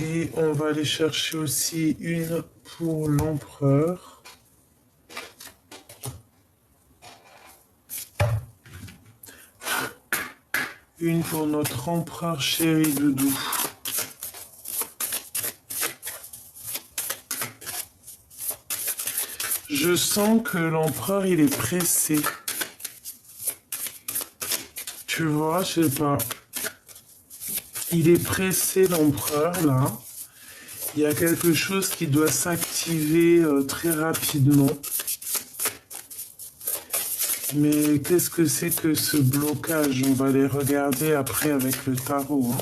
Et on va aller chercher aussi une pour l'empereur. Une pour notre empereur chéri doudou. Je sens que l'empereur, il est pressé. Tu vois, je sais pas. Il est pressé, l'empereur, là. Il y a quelque chose qui doit s'activer très rapidement. Mais qu'est-ce que c'est que ce blocage? On va les regarder après avec le tarot. Hein.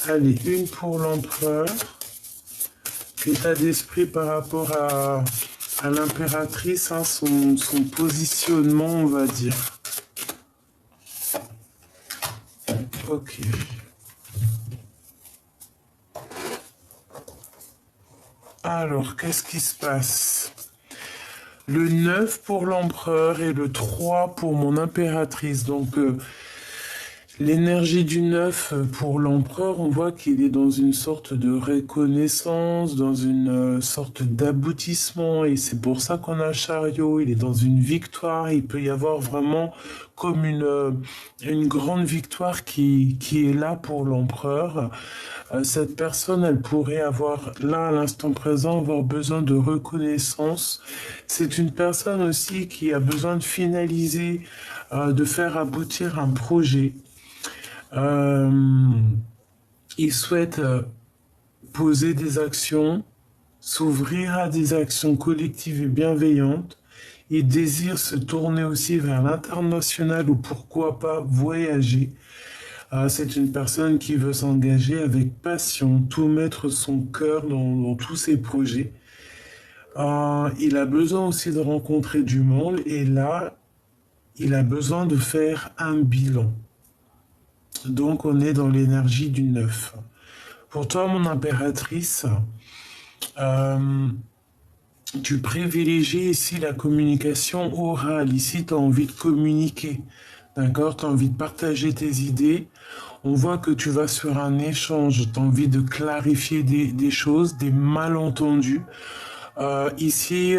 Allez, une pour l'empereur. État d'esprit par rapport à l'impératrice, hein, son positionnement, on va dire. Ok. Alors, qu'est-ce qui se passe? Le 9 pour l'empereur et le 3 pour mon impératrice. Donc, l'énergie du 9 pour l'empereur, on voit qu'il est dans une sorte de reconnaissance, dans une sorte d'aboutissement. Et c'est pour ça qu'on a un chariot. Il est dans une victoire. Il peut y avoir vraiment comme une grande victoire qui est là pour l'empereur. Cette personne, elle pourrait avoir, là, à l'instant présent, avoir besoin de reconnaissance. C'est une personne aussi qui a besoin de finaliser, de faire aboutir un projet. Il souhaite poser des actions, s'ouvrir à des actions collectives et bienveillantes. Il désire se tourner aussi vers l'international ou pourquoi pas voyager. C'est une personne qui veut s'engager avec passion, tout mettre son cœur dans tous ses projets. Il a besoin aussi de rencontrer du monde et là, il a besoin de faire un bilan. Donc, on est dans l'énergie du 9. Pour toi, mon impératrice, tu privilégies ici la communication orale. Ici, tu as envie de communiquer. D'accord? Tu as envie de partager tes idées. On voit que tu vas sur un échange. Tu as envie de clarifier des choses, des malentendus. Ici,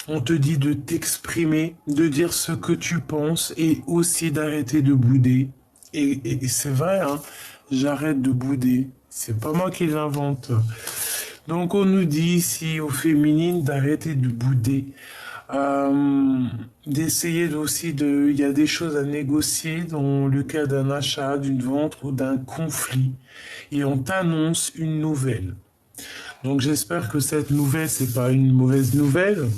on te dit de t'exprimer, de dire ce que tu penses et aussi d'arrêter de bouder. Et c'est vrai, hein, j'arrête de bouder. C'est pas moi qui l'invente. Donc on nous dit ici aux féminines d'arrêter de bouder. D'essayer aussi de... Il y a des choses à négocier dans le cas d'un achat, d'une vente ou d'un conflit. Et on t'annonce une nouvelle. Donc j'espère que cette nouvelle, c'est pas une mauvaise nouvelle.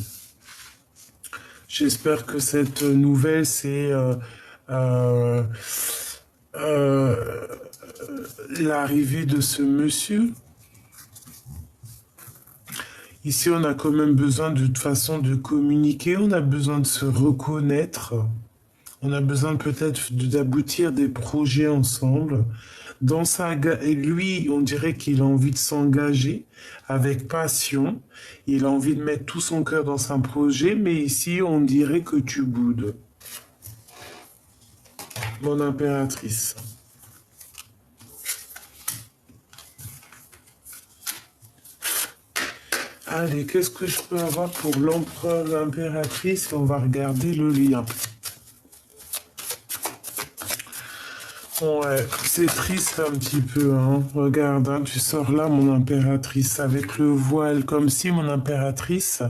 J'espère que cette nouvelle, c'est l'arrivée de ce monsieur. Ici, on a quand même besoin de toute façon de communiquer, on a besoin de se reconnaître, on a besoin peut-être d'aboutir des projets ensemble. Lui, on dirait qu'il a envie de s'engager avec passion, il a envie de mettre tout son cœur dans un projet, mais ici, on dirait que tu boudes. Mon impératrice. Allez, qu'est-ce que je peux avoir pour l'empereur, l'impératrice? On va regarder le lien. Ouais, c'est triste un petit peu, hein. Regarde, hein, tu sors là, mon impératrice, avec le voile, comme si mon impératrice,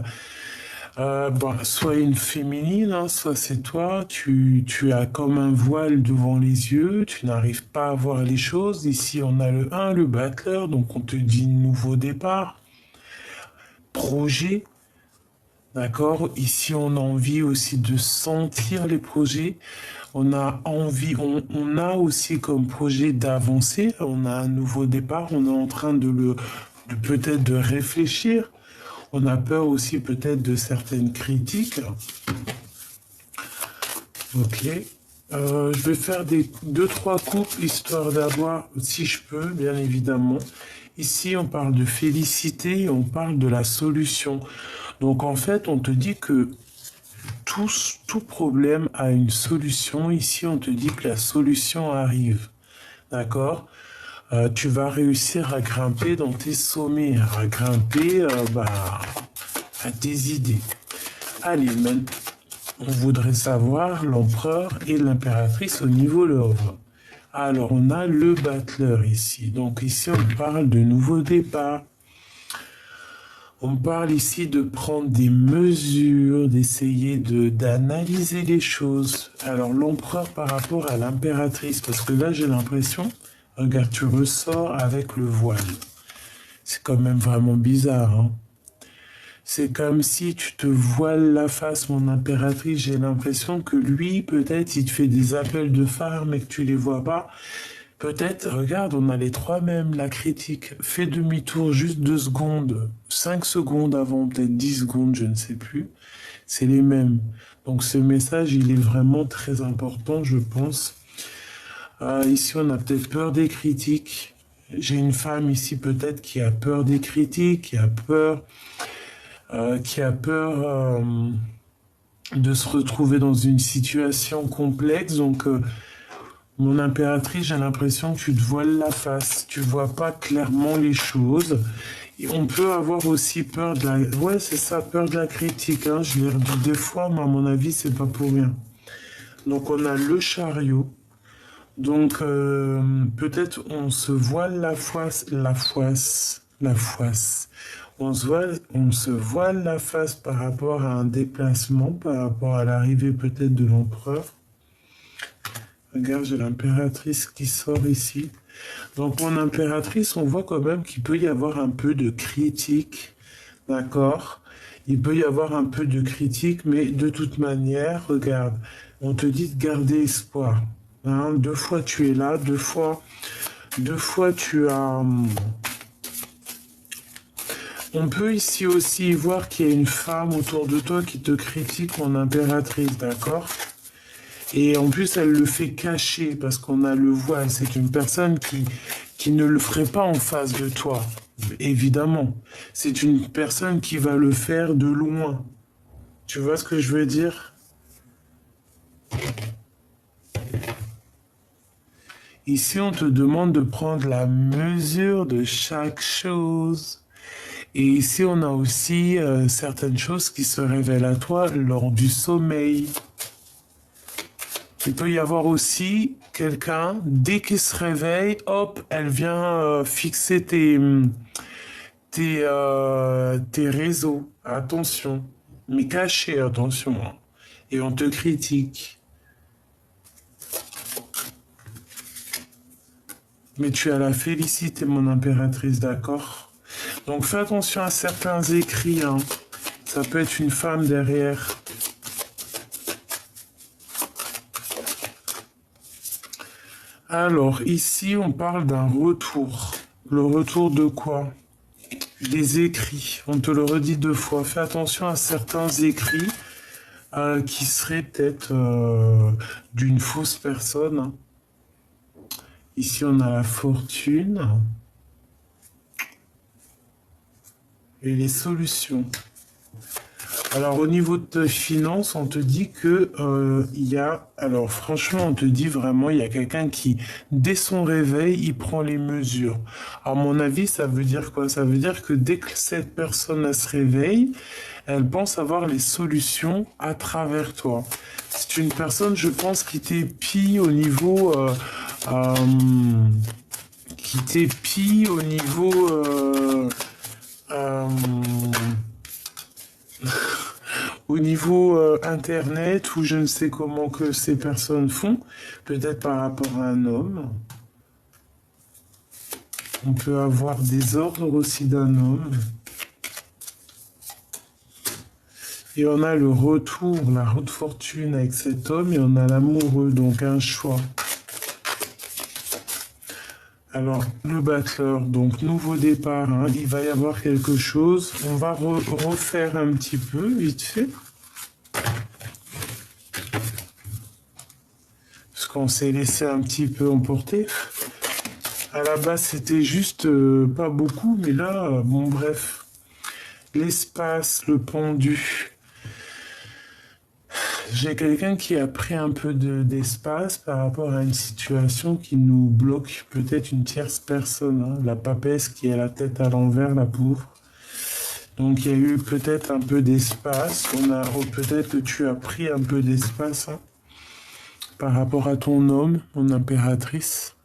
soit une féminine, hein, soit c'est toi, tu as comme un voile devant les yeux, tu n'arrives pas à voir les choses. Ici, on a le 1, le battleur, donc on te dit nouveau départ, projet. D'accord? Ici, on a envie aussi de sentir les projets. On a envie, on a aussi comme projet d'avancer. On a un nouveau départ. On est en train de peut-être de réfléchir. On a peur aussi peut-être de certaines critiques. Ok. Je vais faire deux, trois couples histoire d'avoir, si je peux, bien évidemment. Ici, on parle de félicité, on parle de la solution. Donc, en fait, on te dit que tout problème a une solution. Ici, on te dit que la solution arrive. D'accord? tu vas réussir à grimper dans tes sommets, à grimper à tes idées. Allez, maintenant, on voudrait savoir l'empereur et l'impératrice au niveau love. Alors, on a le battleur ici. Donc ici, on parle de nouveau départ. On parle ici de prendre des mesures, d'essayer d'analyser les choses. Alors, l'empereur par rapport à l'impératrice, parce que là, j'ai l'impression, regarde, tu ressors avec le voile. C'est quand même vraiment bizarre, hein. C'est comme si tu te voiles la face, mon impératrice. J'ai l'impression que lui, peut-être, il te fait des appels de phare, mais que tu les vois pas. Peut-être, regarde, on a les trois mêmes, la critique. Fais demi-tour juste 2 secondes, 5 secondes avant, peut-être 10 secondes, je ne sais plus. C'est les mêmes. Donc ce message, il est vraiment très important, je pense. Ici, on a peut-être peur des critiques. J'ai une femme ici, peut-être, qui a peur des critiques, qui a peur de se retrouver dans une situation complexe. Donc, mon impératrice, j'ai l'impression que tu te voiles la face. Tu vois pas clairement les choses. Et on peut avoir aussi peur de la... Ouais, c'est ça, peur de la critique. Hein. Je l'ai redit 2 fois, mais à mon avis, c'est pas pour rien. Donc, on a le chariot. Donc, peut-être on se voile la foisse, la foisse. On se voile la face par rapport à un déplacement, par rapport à l'arrivée peut-être de l'empereur. Regarde, j'ai l'impératrice qui sort ici. Donc, mon impératrice, on voit quand même qu'il peut y avoir un peu de critique, d'accord? Il peut y avoir un peu de critique, mais de toute manière, regarde, on te dit de garder espoir. Hein, 2 fois tu es là, 2 fois tu as... On peut ici aussi voir qu'il y a une femme autour de toi qui te critique, mon impératrice, d'accord? Et en plus, elle le fait cacher parce qu'on a le voile. C'est une personne qui ne le ferait pas en face de toi, évidemment. C'est une personne qui va le faire de loin. Tu vois ce que je veux dire? Ici, on te demande de prendre la mesure de chaque chose. Et ici, on a aussi certaines choses qui se révèlent à toi lors du sommeil. Il peut y avoir aussi quelqu'un, dès qu'il se réveille, hop, elle vient fixer tes réseaux. Attention, mais caché, attention. Hein. Et on te critique. Mais tu as la félicité, mon impératrice, d'accord? Donc fais attention à certains écrits. Hein. Ça peut être une femme derrière. Alors, ici, on parle d'un retour. Le retour de quoi? Des écrits. On te le redit 2 fois. Fais attention à certains écrits qui seraient peut-être d'une fausse personne. Hein. Ici, on a la fortune. Et les solutions. Alors, au niveau de tes finances, on te dit que il y a... Alors, franchement, on te dit vraiment, il y a quelqu'un qui, dès son réveil, il prend les mesures. À mon avis, ça veut dire quoi? Ça veut dire que dès que cette personne elle se réveille, elle pense avoir les solutions à travers toi. C'est une personne, je pense, qui t'épie au niveau... qui t'épie au niveau... au niveau internet ou je ne sais comment que ces personnes font, peut-être par rapport à un homme. On peut avoir des ordres aussi d'un homme. Et on a le retour, la haute fortune avec cet homme et on a l'amoureux, donc un choix. Alors, le battleur, donc nouveau départ, hein, il va y avoir quelque chose. On va refaire un petit peu, vite fait. Parce qu'on s'est laissé un petit peu emporter. À la base, c'était juste pas beaucoup, mais là, bon, bref. L'espace, le pendu. J'ai quelqu'un qui a pris un peu d'espace par rapport à une situation qui nous bloque, peut-être une tierce personne, hein, la papesse qui a la tête à l'envers, la pauvre. Donc il y a eu peut-être un peu d'espace, peut-être que tu as pris un peu d'espace hein, par rapport à ton homme, mon impératrice.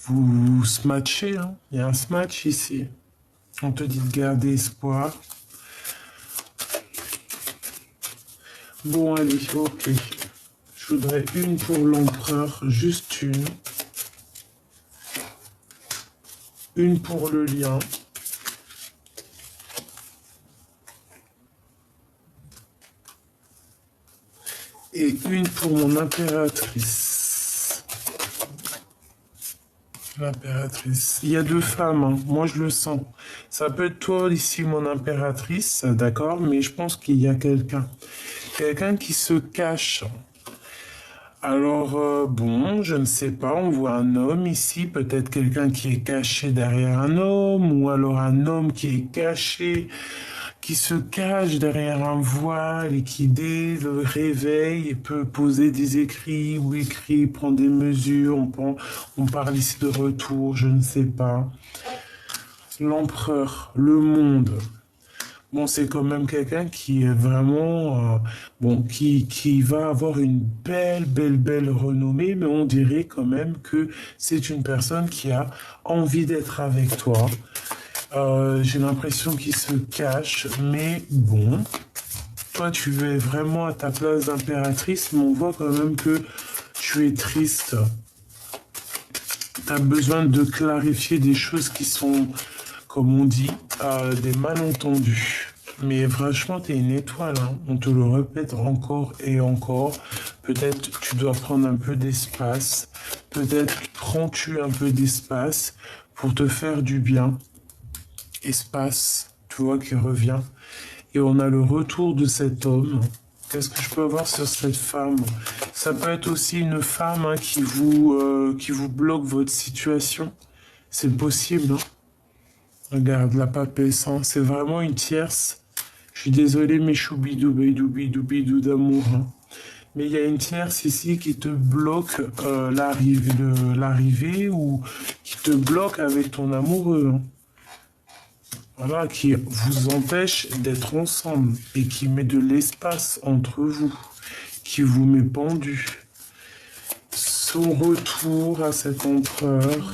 Vous smatchez, hein, il y a un smatch ici. On te dit de garder espoir. Bon, allez, ok. Je voudrais une pour l'empereur, juste une. Une pour le lien. Et une pour mon impératrice. L'impératrice. Il y a deux femmes, hein. Moi je le sens. Ça peut être toi ici, mon impératrice, d'accord, mais je pense qu'il y a quelqu'un. Quelqu'un qui se cache. Alors, bon, je ne sais pas, on voit un homme ici, peut-être quelqu'un qui est caché derrière un homme, ou alors un homme qui est caché, qui se cache derrière un voile et qui, dès le réveil, peut poser des écrits ou écrit, prendre des mesures, on parle ici de retour, je ne sais pas. L'empereur, le monde. Bon, c'est quand même quelqu'un qui est vraiment, bon, qui va avoir une belle renommée, mais on dirait quand même que c'est une personne qui a envie d'être avec toi. J'ai l'impression qu'il se cache, mais bon, toi tu es vraiment à ta place d'impératrice, mais on voit quand même que tu es triste. Tu as besoin de clarifier des choses qui sont, comme on dit, des malentendus. Mais franchement, tu es une étoile, hein. On te le répète encore et encore. Peut-être tu dois prendre un peu d'espace. Peut-être prends-tu un peu d'espace pour te faire du bien. Espace, tu vois, qui revient. Et on a le retour de cet homme. Qu'est-ce que je peux avoir sur cette femme? Ça peut être aussi une femme hein, qui vous bloque votre situation. C'est possible. Hein. Regarde, la papesse, hein, c'est vraiment une tierce. Je suis désolé, mes choubidou d'amour. Hein. Mais il y a une tierce ici qui te bloque l'arrivée ou qui te bloque avec ton amoureux. Hein. Voilà, qui vous empêche d'être ensemble et qui met de l'espace entre vous, qui vous met pendu. Son retour à cet empereur.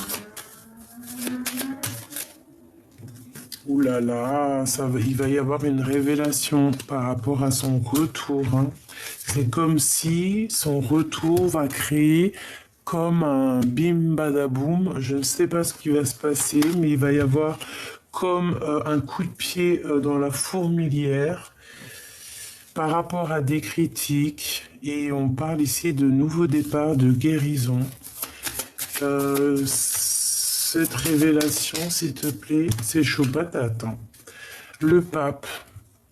Ouh là là, il va y avoir une révélation par rapport à son retour. Hein. C'est comme si son retour va créer comme un bim badaboum. Je ne sais pas ce qui va se passer, mais il va y avoir comme un coup de pied dans la fourmilière par rapport à des critiques. Et on parle ici de nouveau départ, de guérison. Cette révélation, s'il te plaît, c'est chaud patate. Hein. Le pape,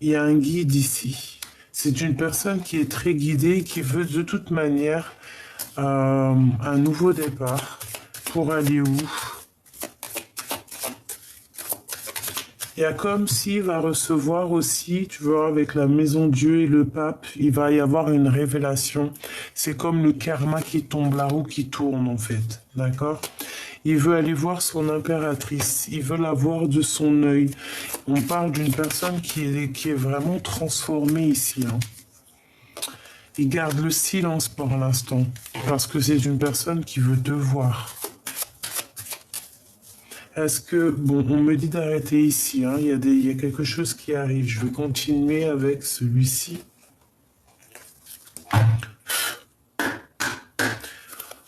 il y a un guide ici. C'est une personne qui est très guidée, qui veut de toute manière un nouveau départ. Pour aller où? Il y a comme s'il va recevoir aussi, tu vois, avec la maison Dieu et le pape, il va y avoir une révélation. C'est comme le karma qui tombe, la roue qui tourne en fait, d'accord? Il veut aller voir son impératrice, il veut la voir de son œil. On parle d'une personne qui est vraiment transformée ici. Hein. Il garde le silence pour l'instant, parce que c'est une personne qui veut te voir. Est-ce que, bon, on me dit d'arrêter ici, hein, il y a quelque chose qui arrive. Je vais continuer avec celui-ci.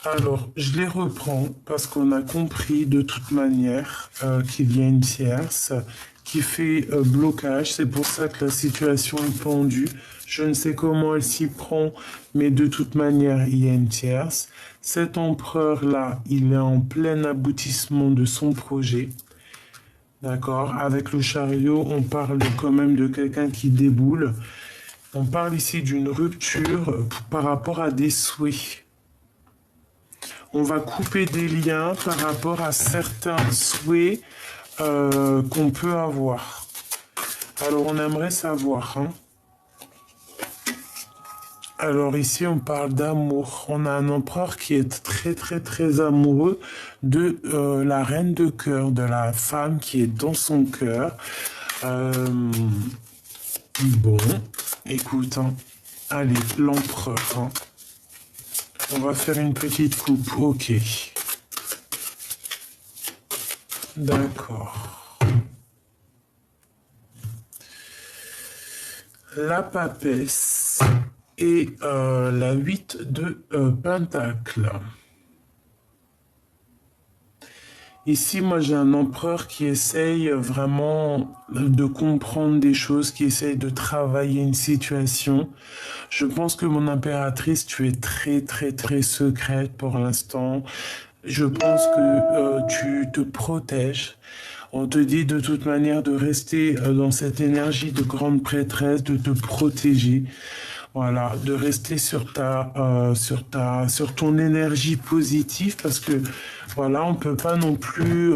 Alors, je les reprends parce qu'on a compris de toute manière qu'il y a une tierce qui fait blocage. C'est pour ça que la situation est pendue. Je ne sais comment elle s'y prend, mais de toute manière, il y a une tierce. Cet empereur-là, il est en plein aboutissement de son projet. D'accord? Avec le chariot, on parle quand même de quelqu'un qui déboule. On parle ici d'une rupture par rapport à des souhaits. On va couper des liens par rapport à certains souhaits qu'on peut avoir. Alors, on aimerait savoir, hein, Alors ici, on parle d'amour. On a un empereur qui est très très très amoureux de la reine de cœur, de la femme qui est dans son cœur. Euh, bon, écoute, hein. Allez, l'empereur, hein. On va faire une petite coupe, ok. D'accord. La papesse et la 8 de Pentacle. Ici, moi, j'ai un empereur qui essaye vraiment de comprendre des choses, qui essaye de travailler une situation. Je pense que mon impératrice, tu es très, très, très secrète pour l'instant. Je pense que tu te protèges. On te dit de toute manière de rester dans cette énergie de grande prêtresse, de te protéger. Voilà, de rester sur ton énergie positive parce que voilà, on peut pas non plus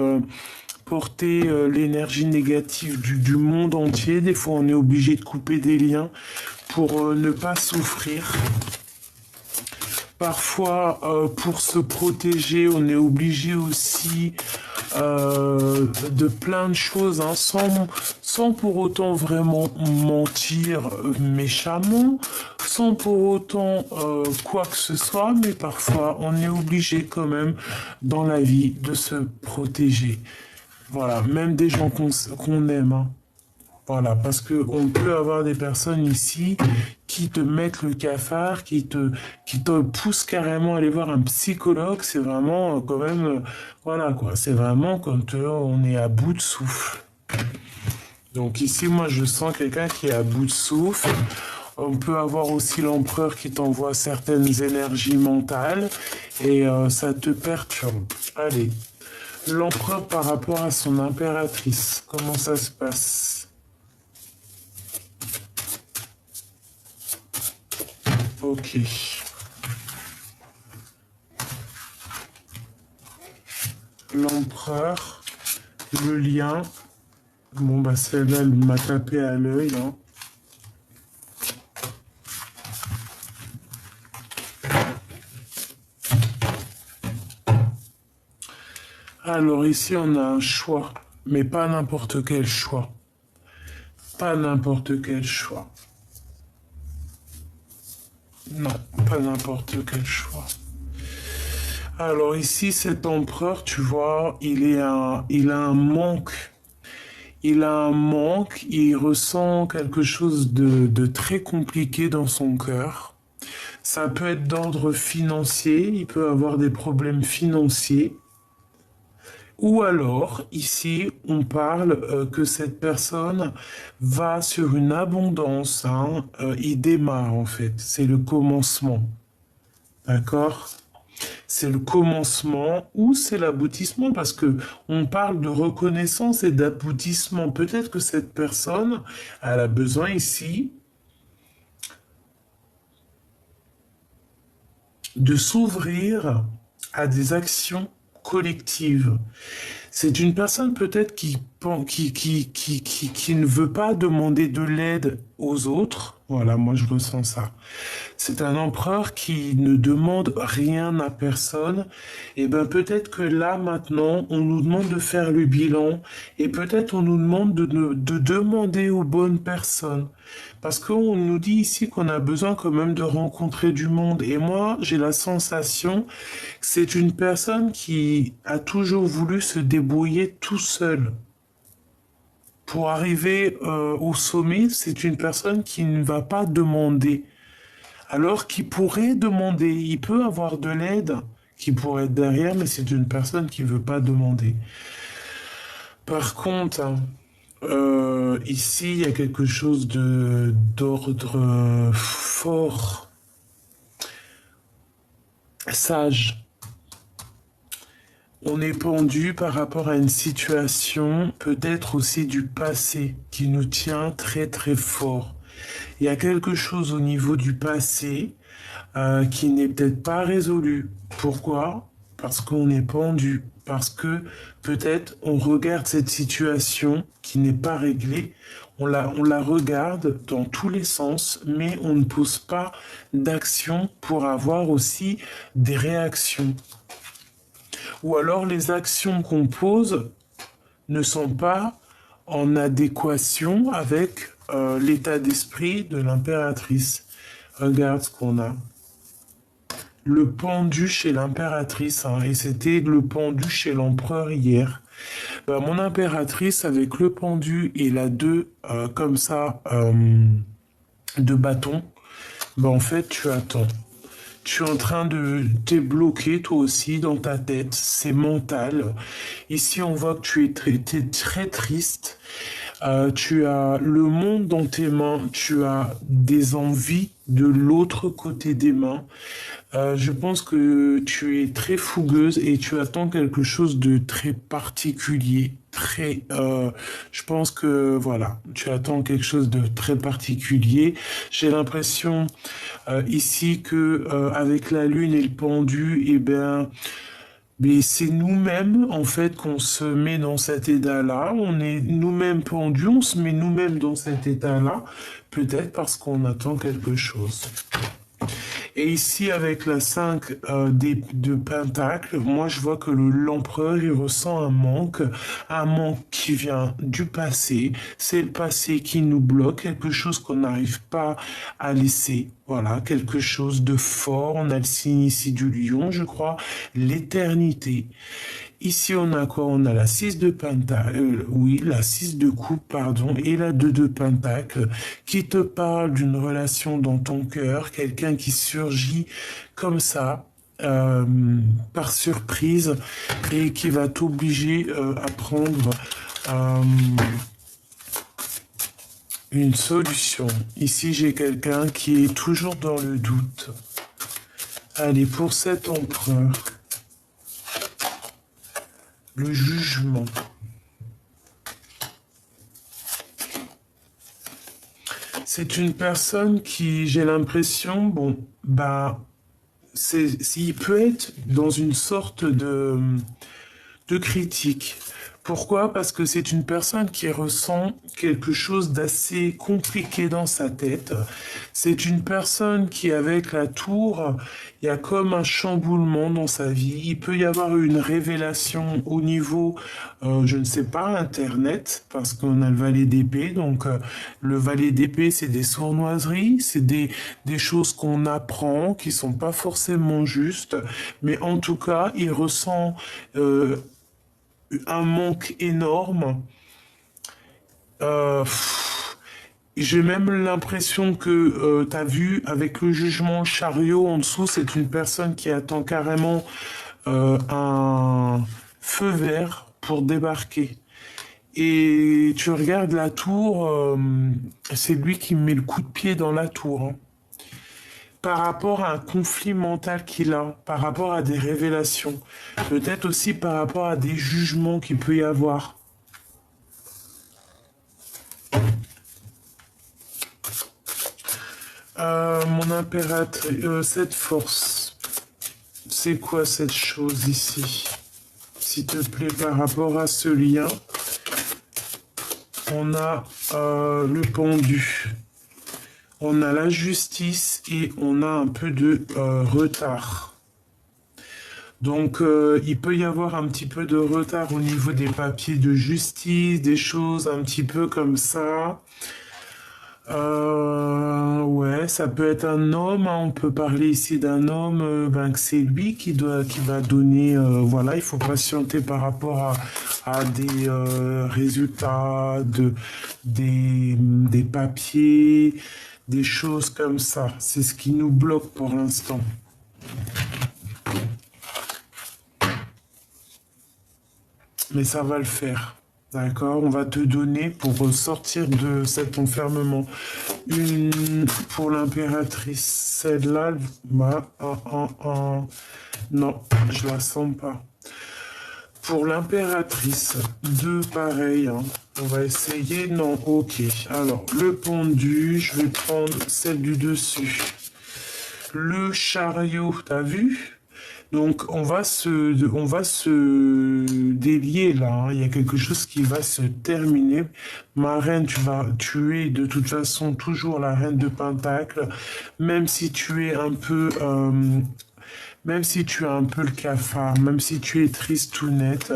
porter l'énergie négative du monde entier. Des fois, on est obligé de couper des liens pour ne pas souffrir. Parfois, pour se protéger, on est obligé aussi de plein de choses, hein, sans pour autant vraiment mentir méchamment, sans pour autant quoi que ce soit, mais parfois on est obligé quand même dans la vie de se protéger. Voilà, même des gens qu'on aime, hein. Voilà, parce que on peut avoir des personnes ici qui te mettent le cafard, qui te poussent carrément à aller voir un psychologue. C'est vraiment quand même, voilà quoi. C'est vraiment quand on est à bout de souffle. Donc ici, moi, je sens quelqu'un qui est à bout de souffle. On peut avoir aussi l'empereur qui t'envoie certaines énergies mentales et ça te perturbe. Allez, l'empereur par rapport à son impératrice, comment ça se passe? Ok. L'empereur, le lien. Bon, bah celle-là, elle m'a tapé à l'œil, hein. Alors ici, on a un choix, mais pas n'importe quel choix. Pas n'importe quel choix. Non, pas n'importe quel choix. Alors ici, cet empereur, tu vois, il a un manque. Il a un manque, il ressent quelque chose de très compliqué dans son cœur. Ça peut être d'ordre financier, il peut avoir des problèmes financiers. Ou alors, ici, on parle que cette personne va sur une abondance, hein, il démarre en fait, c'est le commencement, d'accord? C'est le commencement ou c'est l'aboutissement parce que on parle de reconnaissance et d'aboutissement. Peut-être que cette personne, elle a besoin ici de s'ouvrir à des actions collectives. C'est une personne peut-être qui ne veut pas demander de l'aide aux autres. Voilà, moi je ressens ça. C'est un empereur qui ne demande rien à personne. Et ben peut-être que là maintenant, on nous demande de faire le bilan et peut-être on nous demande de demander aux bonnes personnes. Parce qu'on nous dit ici qu'on a besoin quand même de rencontrer du monde. Et moi, j'ai la sensation que c'est une personne qui a toujours voulu se débrouiller tout seul. Pour arriver au sommet, c'est une personne qui ne va pas demander. Alors qu'il pourrait demander, il peut avoir de l'aide qui pourrait être derrière, mais c'est une personne qui ne veut pas demander. Par contre, hein, ici, il y a quelque chose d'ordre fort, sage. On est pendu par rapport à une situation, peut-être aussi du passé, qui nous tient très très fort. Il y a quelque chose au niveau du passé qui n'est peut-être pas résolu. Pourquoi? Parce qu'on est pendu. Parce que peut-être on regarde cette situation qui n'est pas réglée, on la regarde dans tous les sens, mais on ne pose pas d'action pour avoir aussi des réactions. Ou alors les actions qu'on pose ne sont pas en adéquation avec l'état d'esprit de l'impératrice. Regarde ce qu'on a. Le pendu chez l'impératrice, hein, et c'était le pendu chez l'empereur hier. Ben, mon impératrice avec le pendu et la 2 comme ça de bâton, ben, en fait tu attends. Tu es en train de t'es bloqué toi aussi dans ta tête, c'est mental. Ici on voit que t'es très triste. Tu as le monde dans tes mains, tu as des envies de l'autre côté des mains. Je pense que tu es très fougueuse et tu attends quelque chose de très particulier. Je pense que voilà, tu attends quelque chose de très particulier. J'ai l'impression ici que avec la lune et le pendu, eh ben mais c'est nous-mêmes, en fait, qu'on se met dans cet état-là. On est nous-mêmes pendus, on se met nous-mêmes dans cet état-là, peut-être parce qu'on attend quelque chose. Et ici, avec la 5 de Pentacle, moi, je vois que l'empereur, il ressent un manque qui vient du passé. C'est le passé qui nous bloque, quelque chose qu'on n'arrive pas à laisser. Voilà, quelque chose de fort. On a le signe ici du lion, je crois, l'éternité. Ici, on a quoi? On a la 6 de pentacle, oui, la 6 de coupe, pardon, et la 2 de pentacle, qui te parle d'une relation dans ton cœur, quelqu'un qui surgit comme ça, par surprise, et qui va t'obliger à prendre une solution. Ici, j'ai quelqu'un qui est toujours dans le doute. Allez, pour cet empereur, le jugement. C'est une personne qui, j'ai l'impression, bon, bah, il peut être dans une sorte de critique. Pourquoi? Parce que c'est une personne qui ressent quelque chose d'assez compliqué dans sa tête. C'est une personne qui, avec la tour, il y a comme un chamboulement dans sa vie. Il peut y avoir une révélation au niveau, je ne sais pas, Internet, parce qu'on a le valet d'épée. Donc, le valet d'épée, c'est des sournoiseries, c'est des choses qu'on apprend, qui sont pas forcément justes. Mais en tout cas, il ressent un manque énorme. J'ai même l'impression que tu as vu avec le jugement chariot en dessous, c'est une personne qui attend carrément un feu vert pour débarquer. Et tu regardes la tour, c'est lui qui met le coup de pied dans la tour, hein. Par rapport à un conflit mental qu'il a, par rapport à des révélations, peut-être aussi par rapport à des jugements qu'il peut y avoir. Mon impératrice, cette force, c'est quoi cette chose ici? S'il te plaît, par rapport à ce lien, on a le pendu. On a la justice et on a un peu de retard. Donc, il peut y avoir un petit peu de retard au niveau des papiers de justice, des choses un petit peu comme ça. Ouais, ça peut être un homme, hein, on peut parler ici d'un homme, ben, que c'est lui qui va donner, voilà, il faut patienter par rapport à des résultats, des papiers, des choses comme ça. C'est ce qui nous bloque pour l'instant. Mais ça va le faire. D'accord, on va te donner pour sortir de cet enfermement pour l'impératrice. Celle-là, bah, non, je la sens pas. Pour l'impératrice, deux pareils, hein. On va essayer, non, ok. Alors, le pendu, je vais prendre celle du dessus. Le chariot, t'as vu? Donc, on va se délier là, hein. Il y a quelque chose qui va se terminer. Ma reine, tu es de toute façon toujours la reine de Pentacle, même si tu es un peu, même si tu as un peu le cafard, même si tu es triste ou net,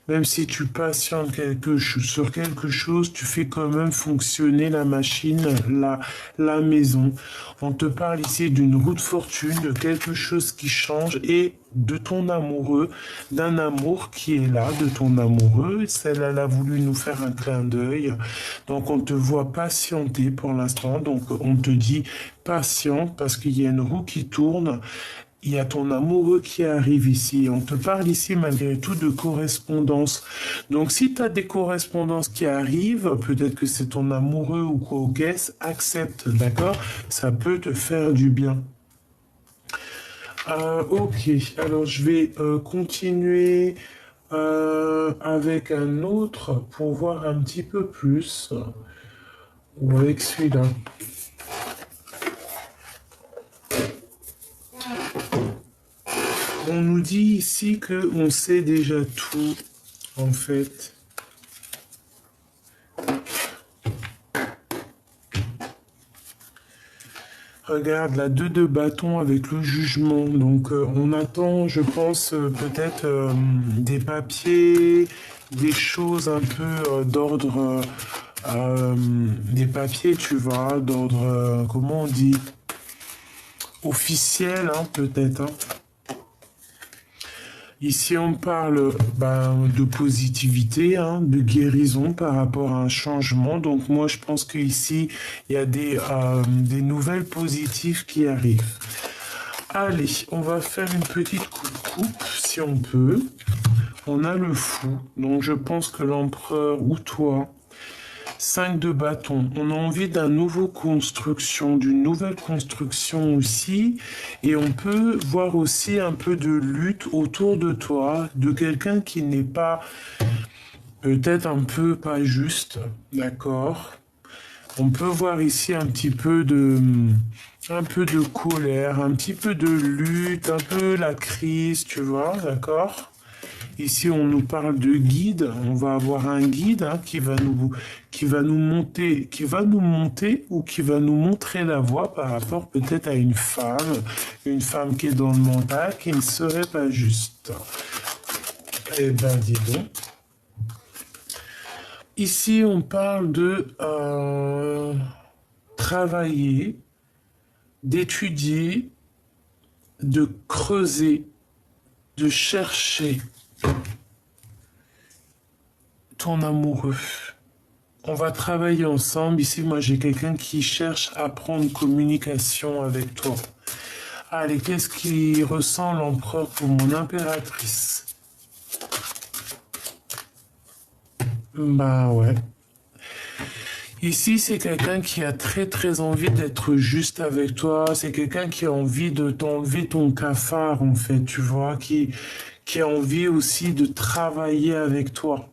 même si tu patientes sur quelque chose, tu fais quand même fonctionner la machine, la maison. On te parle ici d'une roue de fortune, de quelque chose qui change et de ton amoureux, d'un amour qui est là, de ton amoureux. Celle, elle a voulu nous faire un clin d'œil. Donc on te voit patienter pour l'instant. Donc on te dit patiente parce qu'il y a une roue qui tourne. Il y a ton amoureux qui arrive ici. On te parle ici malgré tout de correspondance. Donc si tu as des correspondances qui arrivent, peut-être que c'est ton amoureux ou quoi au caisse, accepte, d'accord? Ça peut te faire du bien. Ok, alors je vais continuer avec un autre pour voir un petit peu plus. Ou avec celui-là. On nous dit ici que on sait déjà tout, en fait. Regarde, la 2 de bâton avec le jugement. Donc, on attend, je pense, peut-être des papiers, des choses un peu d'ordre, des papiers, tu vois, d'ordre, comment on dit, officiel, hein, peut-être, hein. Ici, on parle de positivité, hein, de guérison par rapport à un changement. Donc, moi, je pense qu'ici, il y a des nouvelles positives qui arrivent. Allez, on va faire une petite coupe, si on peut. On a le fou, donc je pense que l'empereur ou toi, 5 de bâton. On a envie d'un nouveau construction, d'une nouvelle construction aussi. Et on peut voir aussi un peu de lutte autour de toi, de quelqu'un qui n'est pas, peut-être un peu pas juste, d'accord? On peut voir ici un peu de colère, un petit peu de lutte, un peu la crise, tu vois, d'accord? Ici, on nous parle de guide. On va avoir un guide hein, qui va nous monter ou qui va nous montrer la voie par rapport peut-être à une femme qui est dans le mental, qui ne serait pas juste. Eh ben, dis donc. Ici, on parle de travailler, d'étudier, de creuser, de chercher ton amoureux. On va travailler ensemble. Ici, moi, j'ai quelqu'un qui cherche à prendre communication avec toi. Allez, qu'est-ce qui ressent l'empereur pour mon impératrice? Bah ouais. Ici, c'est quelqu'un qui a très très envie d'être juste avec toi. C'est quelqu'un qui a envie de t'enlever ton cafard, en fait, tu vois, qui a envie aussi de travailler avec toi.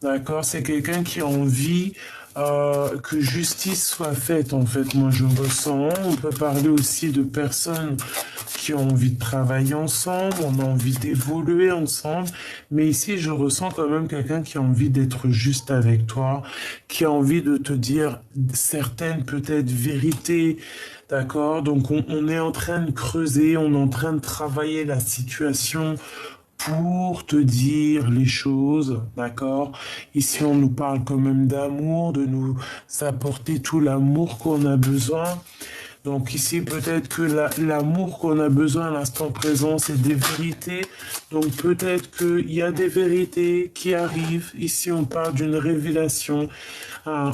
D'accord? C'est quelqu'un qui a envie que justice soit faite, en fait. Moi, je ressens. On peut parler aussi de personnes qui ont envie de travailler ensemble, on a envie d'évoluer ensemble. Mais ici, je ressens quand même quelqu'un qui a envie d'être juste avec toi, qui a envie de te dire certaines peut-être vérités. D'accord? Donc, on est en train de creuser, on est en train de travailler la situation pour te dire les choses, d'accord? Ici, on nous parle quand même d'amour, de nous apporter tout l'amour qu'on a besoin. Donc ici, peut-être que l'amour qu'on a besoin à l'instant présent, c'est des vérités. Donc peut-être qu'il y a des vérités qui arrivent. Ici, on parle d'une révélation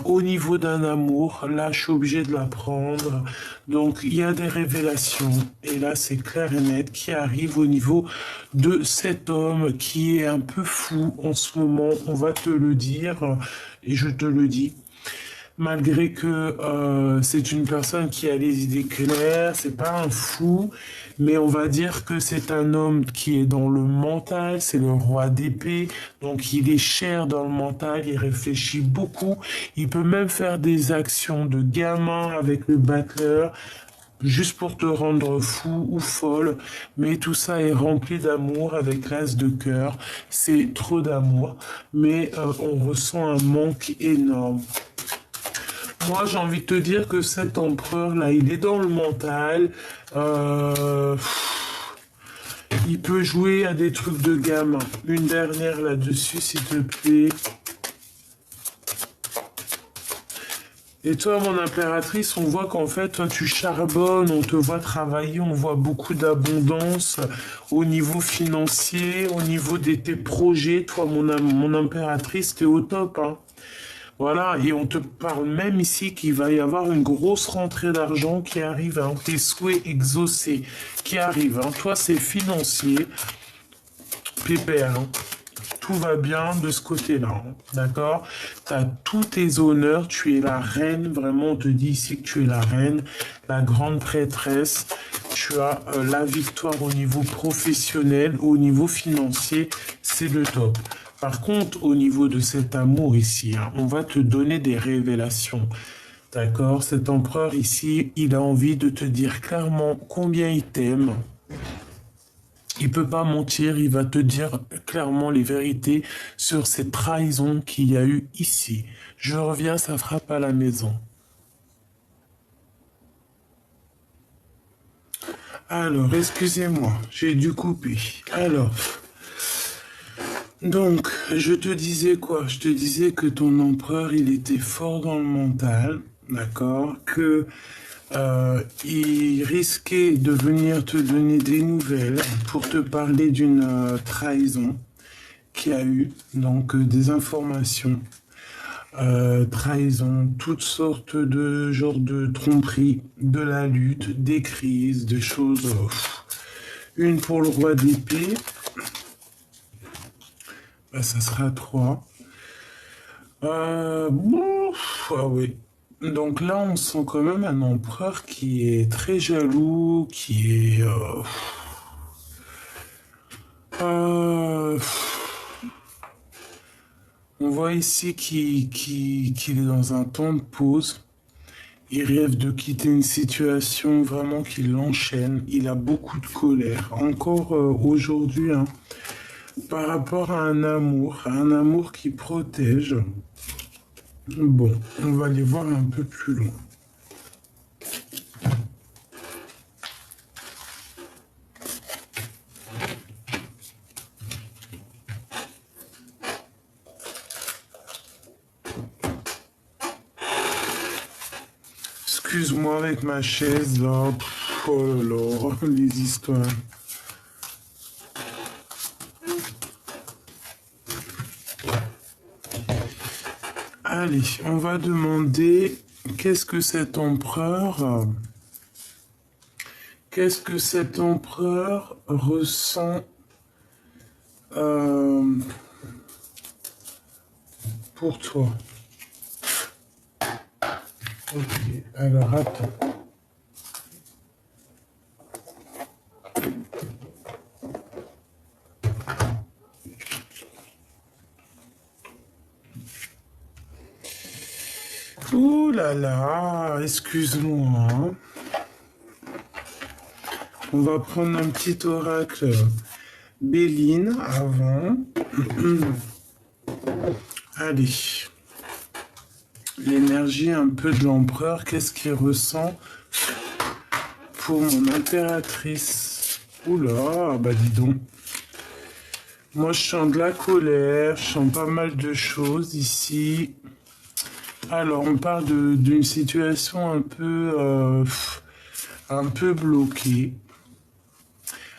au niveau d'un amour. Là, je suis obligé de l'apprendre. Donc il y a des révélations. Et là, c'est clair et net qui arrive au niveau de cet homme qui est un peu fou en ce moment. On va te le dire et je te le dis. Malgré que c'est une personne qui a les idées claires, c'est pas un fou, mais on va dire que c'est un homme qui est dans le mental, c'est le roi d'épée, donc il est cher dans le mental, il réfléchit beaucoup, il peut même faire des actions de gamin avec le battleur, juste pour te rendre fou ou folle, mais tout ça est rempli d'amour avec l'as de cœur. C'est trop d'amour, mais on ressent un manque énorme. Moi, j'ai envie de te dire que cet empereur-là, il est dans le mental. Euh, il peut jouer à des trucs de gamin. Une dernière là-dessus, s'il te plaît. Et toi, mon impératrice, on voit qu'en fait, toi, tu charbonnes, on te voit travailler, on voit beaucoup d'abondance au niveau financier, au niveau de tes projets. Toi, mon impératrice, t'es au top, hein. Voilà, et on te parle même ici qu'il va y avoir une grosse rentrée d'argent qui arrive, hein, tes souhaits exaucés qui arrivent. Hein. Toi, c'est financier, pépère, hein. Tout va bien de ce côté-là, hein, d'accord? Tu as tous tes honneurs, tu es la reine, vraiment, on te dit ici que tu es la reine, la grande prêtresse, tu as la victoire au niveau professionnel, au niveau financier, c'est le top. Par contre, au niveau de cet amour ici, hein, on va te donner des révélations. D'accord? Cet empereur ici, il a envie de te dire clairement combien il t'aime. Il peut pas mentir, il va te dire clairement les vérités sur cette trahison qu'il y a eu ici. Je reviens, ça frappe à la maison. Alors, excusez-moi, j'ai dû couper. Alors, donc, je te disais quoi? Je te disais que ton empereur, il était fort dans le mental, d'accord? Que il risquait de venir te donner des nouvelles pour te parler d'une trahison qu'il y a eu, donc des informations, trahison, toutes sortes de genres de tromperies, de la lutte, des crises, des choses. Une pour le roi d'épée, bah, ça sera 3. Bon, ah oui. Donc là, on sent quand même un empereur qui est très jaloux, qui est... on voit ici qu'il est dans un temps de pause. Il rêve de quitter une situation vraiment qui l'enchaîne. Il a beaucoup de colère. Encore aujourd'hui, hein, par rapport à un amour qui protège. Bon, on va aller voir un peu plus loin. Excuse-moi avec ma chaise là. Oh là là, les histoires. Allez, on va demander qu'est-ce que cet empereur ressent pour toi. Ok, alors attends. Ouh là là, excuse-moi, hein. On va prendre un petit oracle Béline avant. Allez. L'énergie un peu de l'empereur, qu'est-ce qu'il ressent pour mon impératrice? Oula, bah dis donc. Moi, je sens de la colère, je sens pas mal de choses ici. Alors, on parle d'une situation un peu bloquée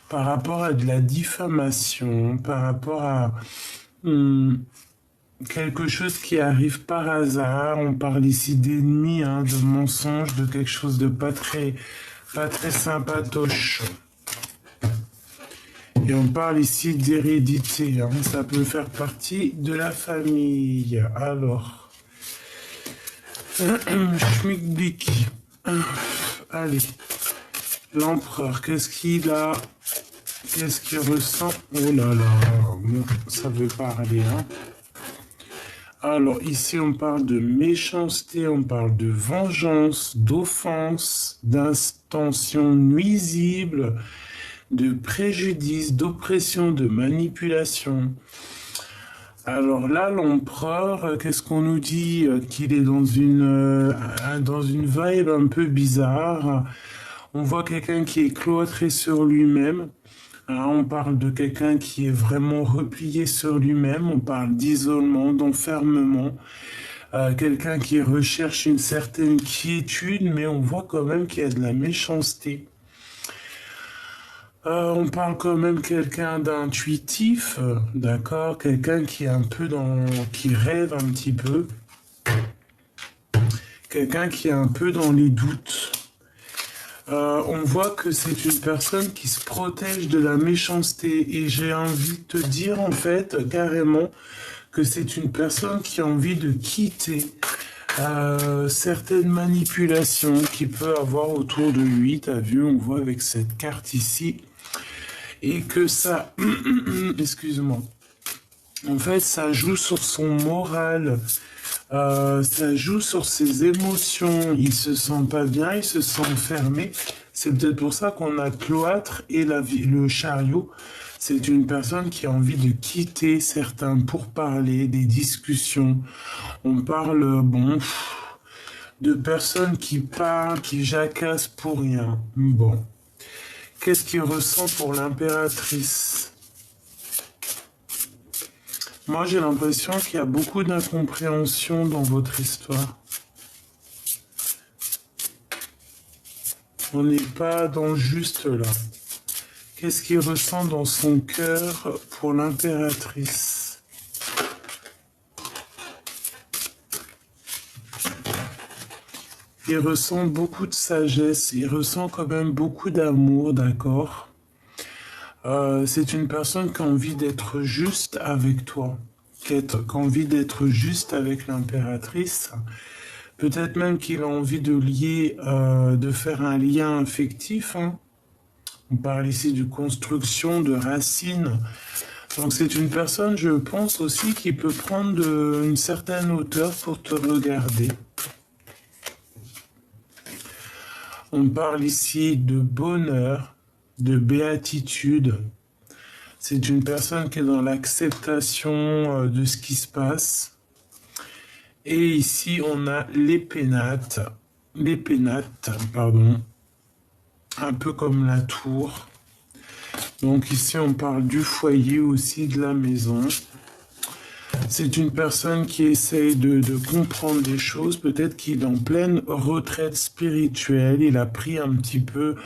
par rapport à de la diffamation, par rapport à quelque chose qui arrive par hasard. On parle ici d'ennemis, hein, de mensonges, de quelque chose de pas très sympatoche. Et on parle ici d'hérédité, hein. Ça peut faire partie de la famille. Alors, schmilblick. Allez, l'empereur, qu'est-ce qu'il a? Qu'est-ce qu'il ressent? Oh là là, ça veut parler, hein. Alors, ici, on parle de méchanceté, on parle de vengeance, d'offense, d'intentions nuisibles, de préjudice, d'oppression, de manipulation. Alors là, l'empereur, qu'est-ce qu'on nous dit? Qu'il est dans une vibe un peu bizarre. On voit quelqu'un qui est cloîtré sur lui-même. Hein, on parle de quelqu'un qui est vraiment replié sur lui-même. On parle d'isolement, d'enfermement. Quelqu'un qui recherche une certaine quiétude, mais on voit quand même qu'il y a de la méchanceté. On parle quand même quelqu'un d'intuitif, d'accord, quelqu'un qui est un peu qui rêve un petit peu, quelqu'un qui est un peu dans les doutes. On voit que c'est une personne qui se protège de la méchanceté et j'ai envie de te dire en fait carrément que c'est une personne qui a envie de quitter certaines manipulations qu'il peut avoir autour de lui. T'as vu, on voit avec cette carte ici. Et que ça, excuse-moi, en fait, ça joue sur son moral, ça joue sur ses émotions. Il se sent pas bien, il se sent fermé. C'est peut-être pour ça qu'on a cloître et le chariot. C'est une personne qui a envie de quitter certains pourparlers, des discussions. On parle, bon, de personnes qui parlent, qui jacassent pour rien. Bon. Qu'est-ce qu'il ressent pour l'impératrice? Moi, j'ai l'impression qu'il y a beaucoup d'incompréhension dans votre histoire. On n'est pas dans le juste là. Qu'est-ce qu'il ressent dans son cœur pour l'impératrice? Il ressent beaucoup de sagesse, il ressent quand même beaucoup d'amour, d'accord? C'est une personne qui a envie d'être juste avec toi, qui a envie d'être juste avec l'impératrice. Peut-être même qu'il a envie de lier, de faire un lien affectif. Hein. On parle ici de construction, de racines. Donc c'est une personne, je pense aussi, qui peut prendre une certaine hauteur pour te regarder. On parle ici de bonheur, de béatitude. C'est une personne qui est dans l'acceptation de ce qui se passe. Et ici, on a les pénates, pardon, un peu comme la tour. Donc ici, on parle du foyer aussi, de la maison. C'est une personne qui essaye de comprendre des choses. Peut-être qu'il est en pleine retraite spirituelle. Il a pris un petit peu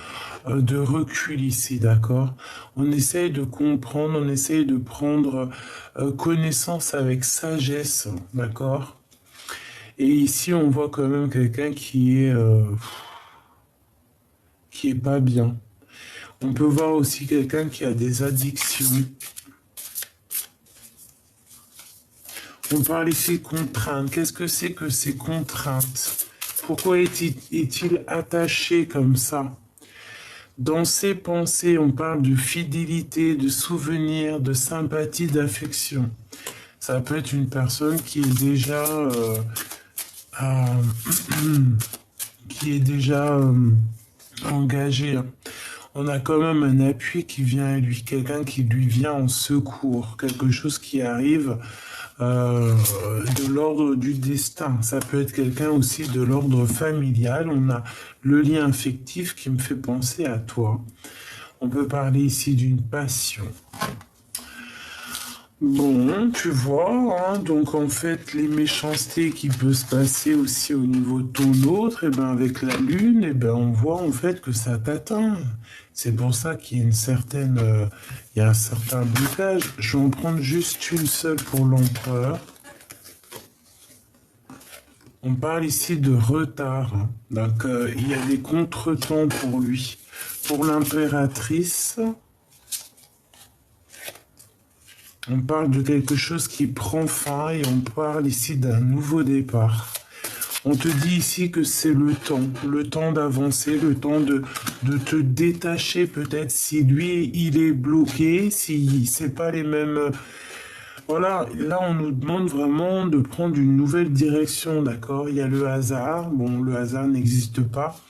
de recul ici, d'accord? On essaye de comprendre, on essaye de prendre connaissance avec sagesse, d'accord? Et ici, on voit quand même quelqu'un qui est pas bien. On peut voir aussi quelqu'un qui a des addictions. On parle ici de contraintes. Qu'est-ce que c'est que ces contraintes? Pourquoi est-il attaché comme ça? Dans ses pensées, on parle de fidélité, de souvenir, de sympathie, d'affection. Ça peut être une personne qui est déjà engagée. On a quand même un appui qui vient à lui, quelqu'un qui lui vient en secours, quelque chose qui arrive de l'ordre du destin. Ça peut être quelqu'un aussi de l'ordre familial. On a le lien affectif qui me fait penser à toi. On peut parler ici d'une passion. Bon, tu vois, hein, donc en fait, les méchancetés qui peuvent se passer aussi au niveau de ton autre, et ben avec la lune, et ben on voit en fait que ça t'atteint. C'est pour ça qu'il y a il y a un certain blocage. Je vais en prendre juste une seule pour l'empereur. On parle ici de retard, hein. Donc il y a des contretemps pour lui. Pour l'impératrice, on parle de quelque chose qui prend fin et on parle ici d'un nouveau départ. On te dit ici que c'est le temps d'avancer, le temps de te détacher peut-être si lui, il est bloqué, si c'est pas les mêmes... Voilà, là on nous demande vraiment de prendre une nouvelle direction, d'accord? Il y a le hasard, bon le hasard n'existe pas,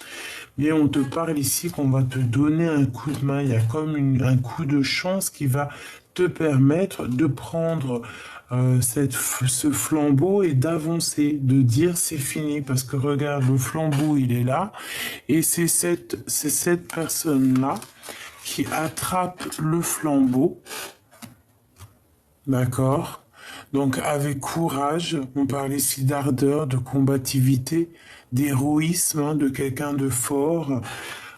mais on te parle ici qu'on va te donner un coup de main. Il y a comme un coup de chance qui va te permettre de prendre ce flambeau et d'avancer, de dire c'est fini. Parce que regarde, le flambeau, il est là. Et c'est cette personne-là qui attrape le flambeau. D'accord? Donc avec courage, on parle ici d'ardeur, de combativité, d'héroïsme, hein, de quelqu'un de fort,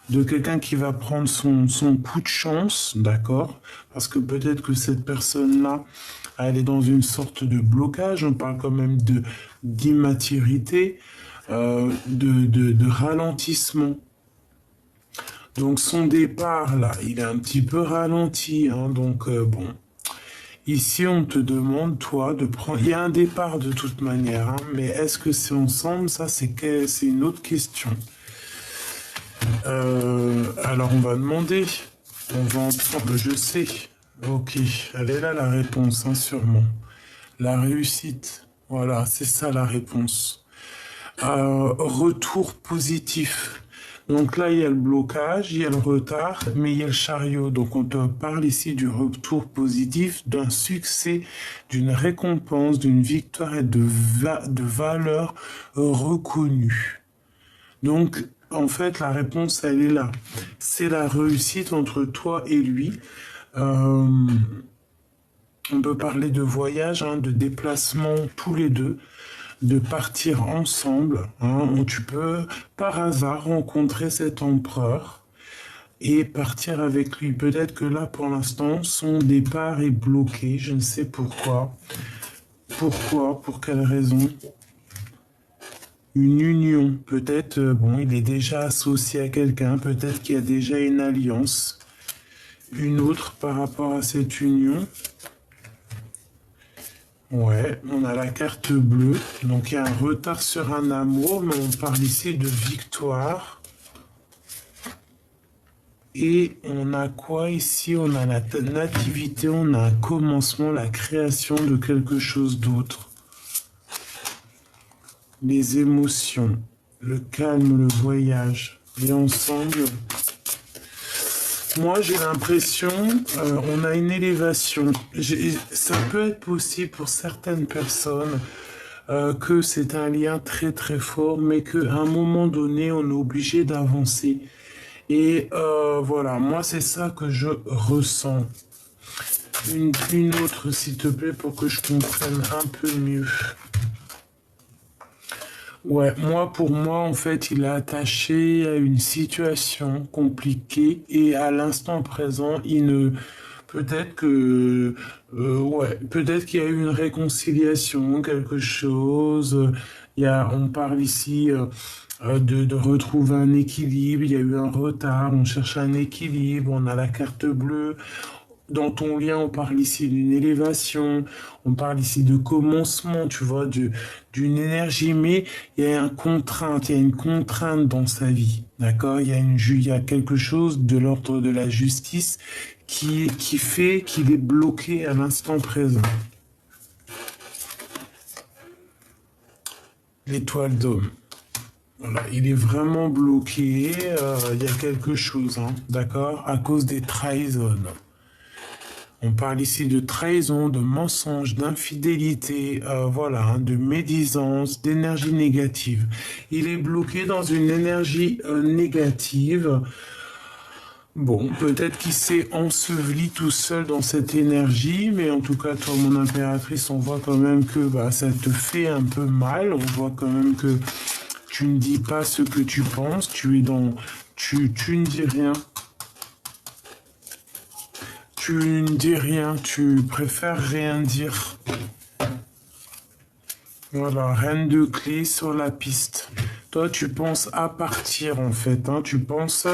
de quelqu'un qui va prendre son coup de chance, d'accord? Parce que peut-être que cette personne-là, elle est dans une sorte de blocage, on parle quand même d'immaturité, de ralentissement. Donc son départ, là, il est un petit peu ralenti, hein, donc bon. Ici, on te demande, toi, de prendre... Il y a un départ de toute manière, hein, mais est-ce que c'est ensemble? Ça, c'est une autre question. Alors, on va demander. On va ensemble, je sais. Ok, elle est là la réponse, hein, sûrement. La réussite. Voilà, c'est ça la réponse. Retour positif. Donc là, il y a le blocage, il y a le retard, mais il y a le chariot. Donc on te parle ici du retour positif, d'un succès, d'une récompense, d'une victoire et de valeur reconnue. Donc, en fait, la réponse, elle est là. C'est la réussite entre toi et lui. Euh, on peut parler de voyage, hein, de déplacement tous les deux, de partir ensemble, hein, où tu peux par hasard rencontrer cet empereur et partir avec lui. Peut-être que là, pour l'instant, son départ est bloqué, je ne sais pourquoi. Pourquoi? Pour quelle raison? Une union, peut-être, bon, il est déjà associé à quelqu'un, peut-être qu'il y a déjà une alliance, une autre par rapport à cette union. Ouais, on a la carte bleue, donc il y a un retard sur un amour, mais on parle ici de victoire. Et on a quoi ici? On a la nativité, on a un commencement, la création de quelque chose d'autre. Les émotions, le calme, le voyage. Et ensemble, moi j'ai l'impression, on a une élévation. Ça peut être possible pour certaines personnes que c'est un lien très très fort, mais qu'à un moment donné, on est obligé d'avancer. Et voilà, moi c'est ça que je ressens. Une autre, s'il te plaît, pour que je comprenne un peu mieux. Ouais, pour moi, en fait, il est attaché à une situation compliquée et à l'instant présent, il ne... Peut-être que... ouais, peut-être qu'il y a eu une réconciliation, quelque chose. On parle ici de retrouver un équilibre. Il y a eu un retard, on cherche un équilibre, on a la carte bleue. Dans ton lien, on parle ici d'une élévation, on parle ici de commencement, tu vois, d'une énergie, mais il y a une contrainte dans sa vie, d'accord? Il y a quelque chose de l'ordre de la justice qui fait qu'il est bloqué à l'instant présent. L'étoile d'homme. Voilà, il est vraiment bloqué, il y a quelque chose, hein, d'accord? À cause des trahisons. On parle ici de trahison, de mensonge, d'infidélité, voilà, hein, de médisance, d'énergie négative. Il est bloqué dans une énergie négative. Bon, peut-être qu'il s'est enseveli tout seul dans cette énergie, mais en tout cas, toi, mon impératrice, on voit quand même que bah, ça te fait un peu mal. On voit quand même que tu ne dis pas ce que tu penses. Tu ne dis rien. Tu ne dis rien, tu préfères rien dire. Voilà, reine de clé sur la piste. Toi, tu penses à partir en fait. Hein. Tu penses,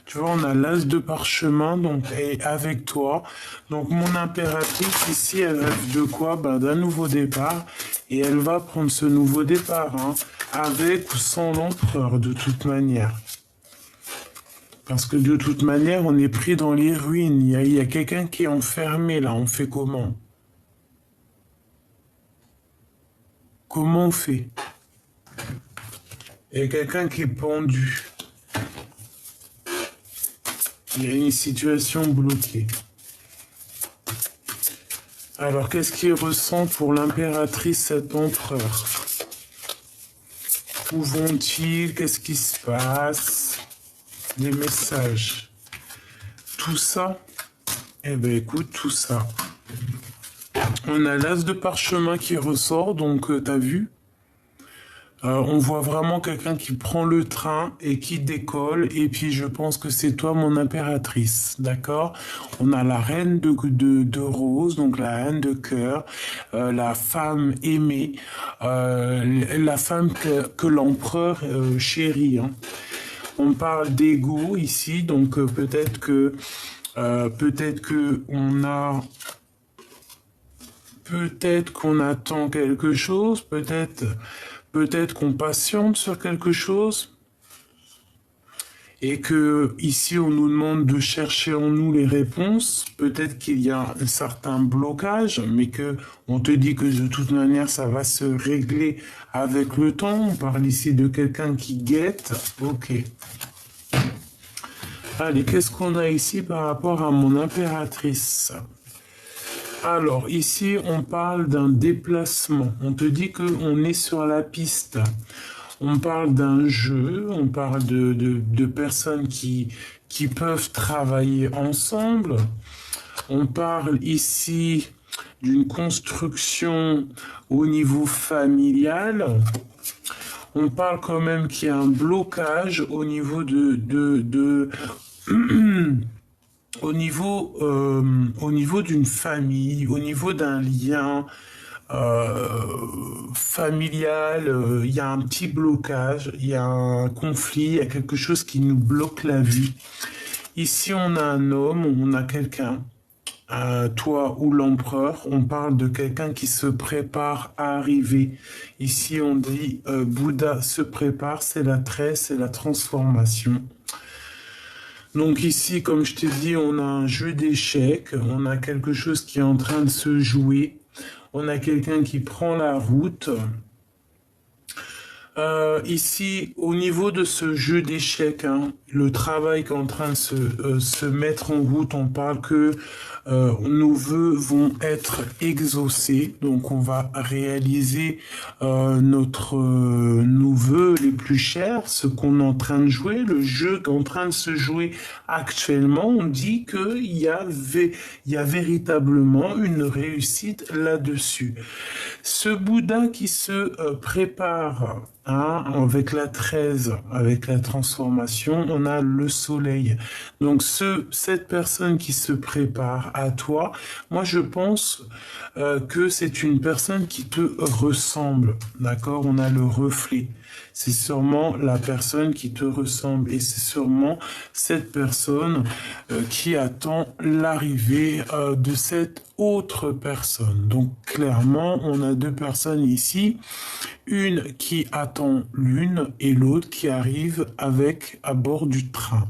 tu vois, on a l'as de parchemin donc et avec toi. Donc mon impératrice ici, elle rêve de quoi? Ben, d'un nouveau départ. Et elle va prendre ce nouveau départ, hein, avec ou sans l'empereur de toute manière. Parce que de toute manière, on est pris dans les ruines. Il y a quelqu'un qui est enfermé là. On fait comment? Comment on fait? Il y a quelqu'un qui est pendu. Il y a une situation bloquée. Alors, qu'est-ce qu'il ressent pour l'impératrice, cet empereur? Où vont-ils? Qu'est-ce qui se passe? Les messages. Tout ça? Eh bien, écoute, tout ça. On a l'as de parchemin qui ressort, donc t'as vu? On voit vraiment quelqu'un qui prend le train et qui décolle, et puis je pense que c'est toi mon impératrice, d'accord? On a la reine de rose, donc la reine de cœur, la femme aimée, la femme que l'empereur chérit, hein. On parle d'ego ici, donc peut-être que peut-être qu'on attend quelque chose, peut-être qu'on patiente sur quelque chose, et que ici on nous demande de chercher en nous les réponses. Peut-être qu'il y a un certain blocage, mais que on te dit que de toute manière ça va se régler avec le temps. On parle ici de quelqu'un qui guette. Ok. Allez, qu'est-ce qu'on a ici par rapport à mon impératrice? Alors, ici, on parle d'un déplacement. On te dit qu'on est sur la piste. On parle d'un jeu, on parle de personnes qui peuvent travailler ensemble. On parle ici d'une construction au niveau familial. On parle quand même qu'il y a un blocage au niveau au niveau d'une famille, au niveau d'un lien familial, il y a un petit blocage, il y a un conflit, il y a quelque chose qui nous bloque la vie. Ici, on a un homme, on a quelqu'un, toi ou l'empereur, on parle de quelqu'un qui se prépare à arriver. Ici, on dit Bouddha se prépare, c'est la tresse, c'est la transformation. Donc ici, comme je t'ai dit, on a un jeu d'échecs, on a quelque chose qui est en train de se jouer, on a quelqu'un qui prend la route. Ici, au niveau de ce jeu d'échecs, hein, le travail qui est en train de se mettre en route, on parle que nos vœux vont être exaucés, donc on va réaliser nos vœux les plus chers, ce qu'on est en train de jouer, le jeu qui est en train de se jouer actuellement. On dit qu'il y a véritablement une réussite là-dessus. Ce Bouddha qui se prépare, hein, avec la 13, avec la transformation, on a le soleil. Donc cette personne qui se prépare à toi, moi je pense que c'est une personne qui te ressemble, d'accord? On a le reflet. C'est sûrement la personne qui te ressemble, et c'est sûrement cette personne qui attend l'arrivée de cette autre personne. Donc clairement, on a deux personnes ici, une qui attend l'une et l'autre qui arrive à bord du train.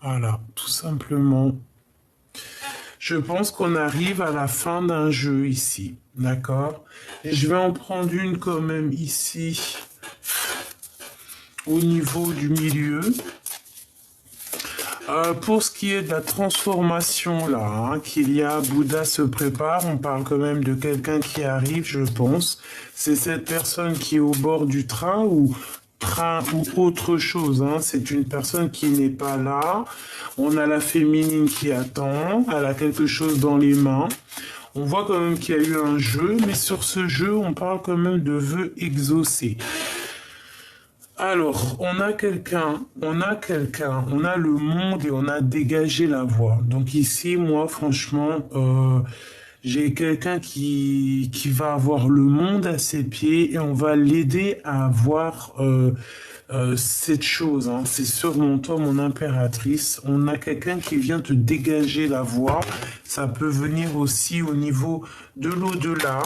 Voilà, tout simplement. Je pense qu'on arrive à la fin d'un jeu ici, d'accord? Et je vais en prendre une quand même ici, au niveau du milieu. Pour ce qui est de la transformation là, hein, qu'il y a, Bouddha se prépare, on parle quand même de quelqu'un qui arrive, je pense. C'est cette personne qui est au bord du train ou autre chose, hein. C'est une personne qui n'est pas là. On a la féminine qui attend, elle a quelque chose dans les mains. On voit quand même qu'il y a eu un jeu, mais sur ce jeu, on parle quand même de vœux exaucés. Alors, on a le monde et on a dégagé la voie. Donc ici, moi, franchement, j'ai quelqu'un qui va avoir le monde à ses pieds et on va l'aider à avoir cette chose, hein. C'est sûrement toi, mon impératrice. On a quelqu'un qui vient te dégager la voie. Ça peut venir aussi au niveau de l'au-delà.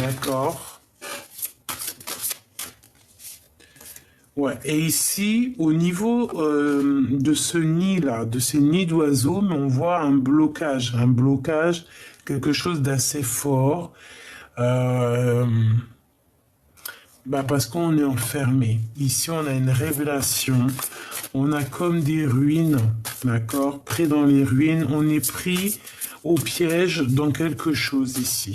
D'accord? Ouais, et ici, au niveau de ce nid-là, de ces nids d'oiseaux, on voit un blocage, quelque chose d'assez fort, euh, parce qu'on est enfermé. Ici, on a une révélation, On a comme des ruines, d'accord? Pris dans les ruines, on est pris au piège dans quelque chose ici.